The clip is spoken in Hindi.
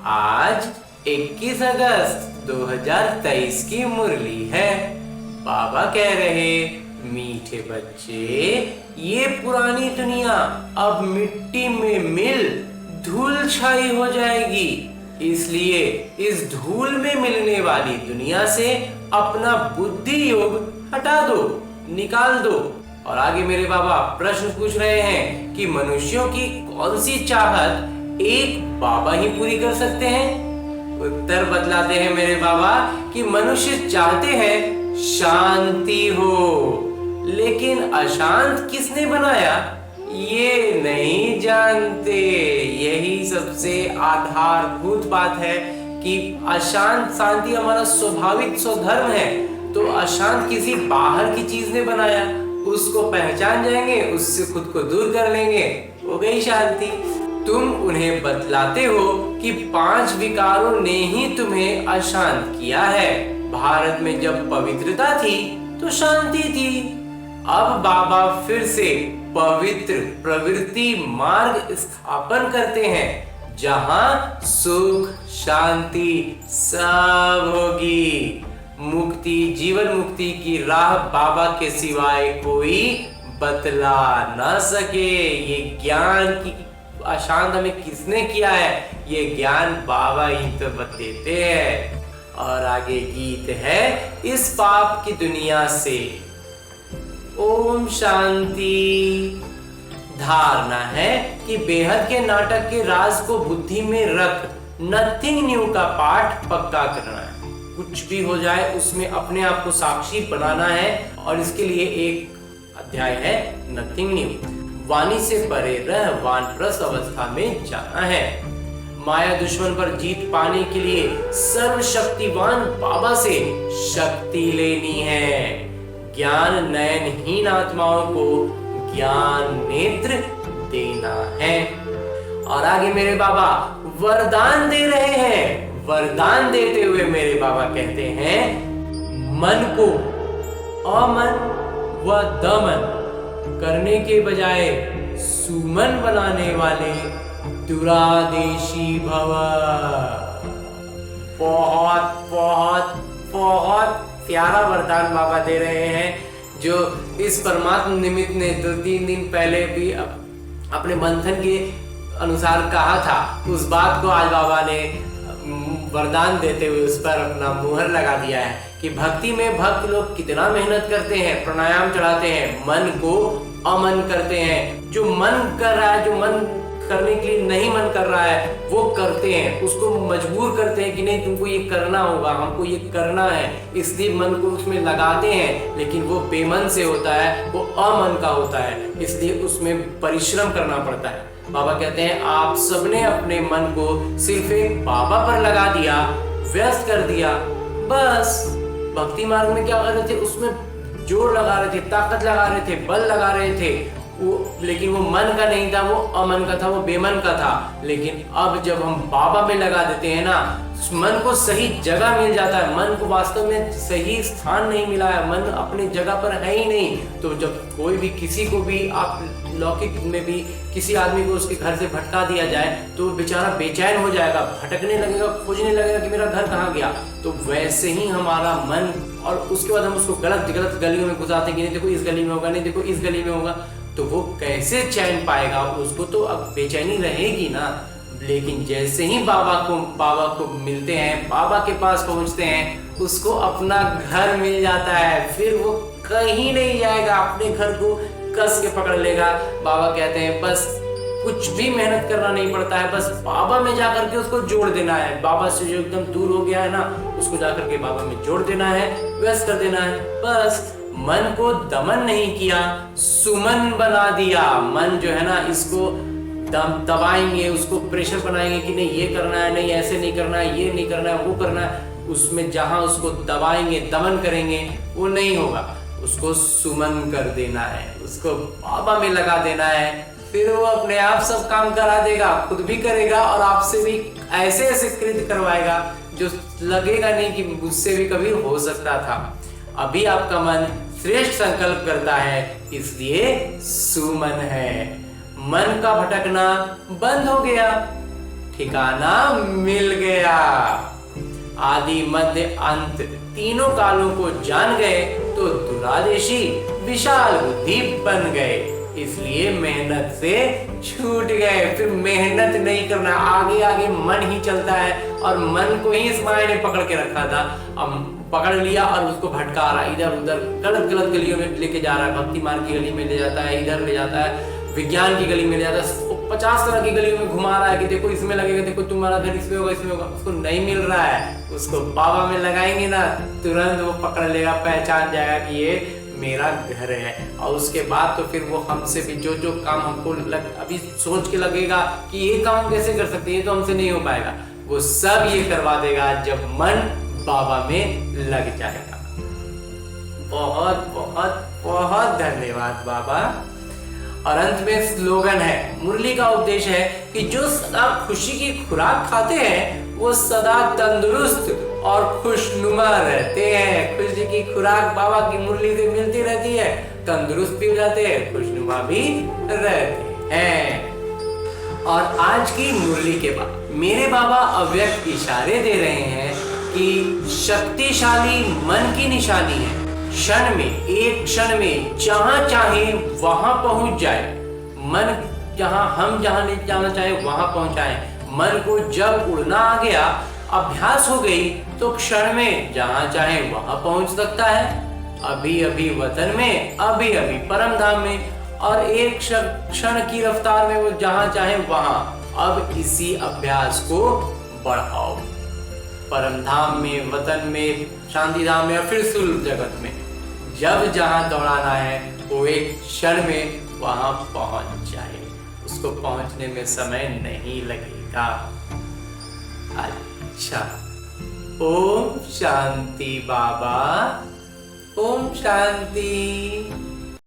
आज 21 अगस्त 2023 की मुरली है। बाबा कह रहे, मीठे बच्चे, ये पुरानी दुनिया अब मिट्टी में मिल धूल छाई हो जाएगी। इसलिए इस धूल में मिलने वाली दुनिया से अपना बुद्धि योग हटा दो, निकाल दो। और आगे मेरे बाबा प्रश्न पूछ रहे हैं कि मनुष्यों की कौन सी चाहत एक बाबा ही पूरी कर सकते हैं। उत्तर बतलाते हैं मेरे बाबा कि मनुष्य चाहते हैं शांति हो, लेकिन अशांत किसने बनाया ये नहीं जानते। यही सबसे आधारभूत बात है कि अशांत शांति हमारा स्वाभाविक स्वधर्म है, तो अशांत किसी बाहर की चीज ने बनाया। उसको पहचान जाएंगे, उससे खुद को दूर कर लेंगे, हो गई शांति। तुम उन्हें बतलाते हो कि 5 विकारों ने ही तुम्हें अशांत किया है। भारत में जब पवित्रता थी तो शांति थी। अब बाबा फिर से पवित्र प्रवृत्ति मार्ग स्थापन करते हैं, जहां सुख शांति सब होगी। मुक्ति, जीवन मुक्ति की राह बाबा के सिवाय कोई बतला ना सके। ये ज्ञान की अशांत हमें किसने किया है, ये ज्ञान बाबा ही तो बतेते हैं। और आगे गीत है, इस पाप की दुनिया से ओम शांति। धारणा है कि बेहद के नाटक के राज को बुद्धि में रख नथिंग न्यू का पाठ पक्का करना है। कुछ भी हो जाए उसमें अपने आप को साक्षी बनाना है, और इसके लिए एक अध्याय है नथिंग न्यू। वाणी से परे रह वानप्रस्थ अवस्था में जाना है। माया दुश्मन पर जीत पाने के लिए सर्वशक्तिवान बाबा से शक्ति लेनी है। ज्ञान नयनहीन आत्माओं को ज्ञान नेत्र देना है। और आगे मेरे बाबा वरदान दे रहे हैं। वरदान देते हुए मेरे बाबा कहते हैं, मन को अमन व दमन करने के बजाय सुमन बनाने वाले दुरादेशी भव। बहुत बहुत बहुत प्यारा वरदान बाबा दे रहे हैं, जो इस परमात्मा निमित्त ने 2-3 दिन पहले भी अपने मंथन के अनुसार कहा था। उस बात को आज बाबा ने वरदान देते हुए उस पर अपना मुहर लगा दिया है कि भक्ति में भक्त लोग कितना मेहनत करते हैं, प्राणायाम चढ़ाते हैं, मन को अमन करते हैं। जो मन कर रहा है, जो मन करने के लिए नहीं मन कर रहा है, वो करते हैं, उसको मजबूर करते हैं कि नहीं तुमको ये करना होगा, हमको ये करना है, इसलिए मन को उसमें लगाते हैं। लेकिन वो बेमन से होता है, वो अमन का होता है, इसलिए उसमें परिश्रम करना पड़ता है। बाबा कहते हैं आप सबने अपने मन को सिर्फ एक बाबा पर लगा दिया, व्यस्त कर दिया, बस। भक्ति मार्ग में क्या कर रहे थे, उसमें जोर लगा रहे थे, ताकत लगा रहे थे, बल लगा रहे थे, लेकिन वो मन का नहीं था, वो अमन का था, वो बेमन का था। लेकिन अब जब हम बाबा में लगा देते हैं ना, मन को सही जगह मिल जाता है। मन को वास्तव में सही स्थान नहीं मिला है, मन अपनी जगह पर है ही नहीं। तो जब कोई भी किसी को भी आप लौकिक में भी किसी आदमी को उसके घर से भटका दिया जाए तो बेचारा बेचैन हो जाएगा, भटकने लगेगा, खोजने लगेगा कि मेरा घर कहाँ गया। तो वैसे ही हमारा मन, और उसके बाद हम उसको गलत गलत गलियों में घुसाते हैं कि नहीं देखो इस गली में होगा, नहीं देखो इस गली में होगा। तो वो कैसे चैन पाएगा, उसको तो अब बेचैनी रहेगी ना। लेकिन जैसे ही बाबा को मिलते हैं, बाबा के पास पहुंचते हैं, उसको अपना घर मिल जाता है। फिर वो कहीं नहीं जाएगा, अपने घर को कस के पकड़ लेगा। बाबा कहते हैं बस कुछ भी मेहनत करना नहीं पड़ता है, बस बाबा में जाकर के उसको जोड़ देना है। बाबा से जो एकदम दूर हो गया है ना, उसको जाकर के बाबा में जोड़ देना है, व्यस्त कर देना है, बस। मन को दमन नहीं किया, सुमन बना दिया। मन जो है ना, इसको दबाएंगे, उसको प्रेशर बनाएंगे कि नहीं ये करना है, नहीं ऐसे नहीं करना है, ये नहीं करना है, वो करना है। उसमें जहां उसको दबाएंगे, दमन करेंगे, वो नहीं होगा। उसको सुमन कर देना है, उसको बाबा में लगा देना है। फिर वो अपने आप सब काम करा देगा, खुद भी करेगा और आपसे भी ऐसे ऐसे कृत्य करवाएगा जो लगेगा नहीं कि मुझसे भी कभी हो सकता था। अभी आपका मन श्रेष्ठ संकल्प करता है, इसलिए सुमन है। मन का भटकना बंद हो गया। ठिकाना मिल गया। आदि मध्य अंत तीनों कालों को जान गए तो दुरादेशी विशाल बुद्धि बन गए, इसलिए मेहनत से छूट गए। फिर मेहनत नहीं करना, आगे आगे मन ही चलता है और मन को ही इस माया ने पकड़ के रखा था। अब पकड़ लिया और उसको भटका रहा है, इधर उधर गलत गलत गलियों में लेके जा रहा है। भक्ति मार्ग की गली में ले जाता है, इधर ले जाता है, विज्ञान की गली में ले जाता है, 50 तरह की गलियों में घुमा रहा है कि देखो इसमें लगेगा, देखो तुम्हारा घर इसमें होगा, इसमें होगा। उसको नहीं मिल रहा है, उसको बाबा में लगाएंगे ना, तुरंत वो पकड़ लेगा, पहचान जाएगा कि ये मेरा घर है। और उसके बाद तो फिर वो हमसे भी जो जो काम हमको अभी सोच के लगेगा कि ये काम कैसे कर सकते हैं, ये तो हमसे नहीं हो पाएगा, वो सब ये करवा देगा जब मन बाबा में लग जाएगा। बहुत बहुत बहुत धन्यवाद बाबा। और अंत में स्लोगन है, मुरली का उपदेश है कि जो सदा खुशी की खुराक खाते हैं वो सदा तंदुरुस्त और खुशनुमा रहते हैं। खुशी की खुराक बाबा की मुरली से मिलती रहती है, तंदुरुस्त भी हो जाते हैं, खुशनुमा भी रहते हैं। और आज की मुरली के बाद मेरे बाबा अव्यक्त इशारे दे रहे हैं कि शक्तिशाली मन की निशानी है, क्षण में, एक क्षण में जहां चाहे वहां पहुंच जाए। मन हम जहां नहीं जाना चाहे वहां पहुंचाए। मन को जब उड़ना आ गया, अभ्यास हो गई, तो क्षण में जहां चाहे वहां पहुंच सकता है। अभी अभी वतन में, अभी अभी परम धाम में, और एक क्षण की रफ्तार में वो जहां चाहे वहां। अब इसी अभ्यास को बढ़ाओ, परम धाम में, वतन में, शांति धाम में, और फिर सुलभ जगत में। जब जहां दौड़ाना है वो एक क्षण में वहां पहुंच जाए, उसको पहुंचने में समय नहीं लगेगा। अच्छा, ओम शांति बाबा, ओम शांति।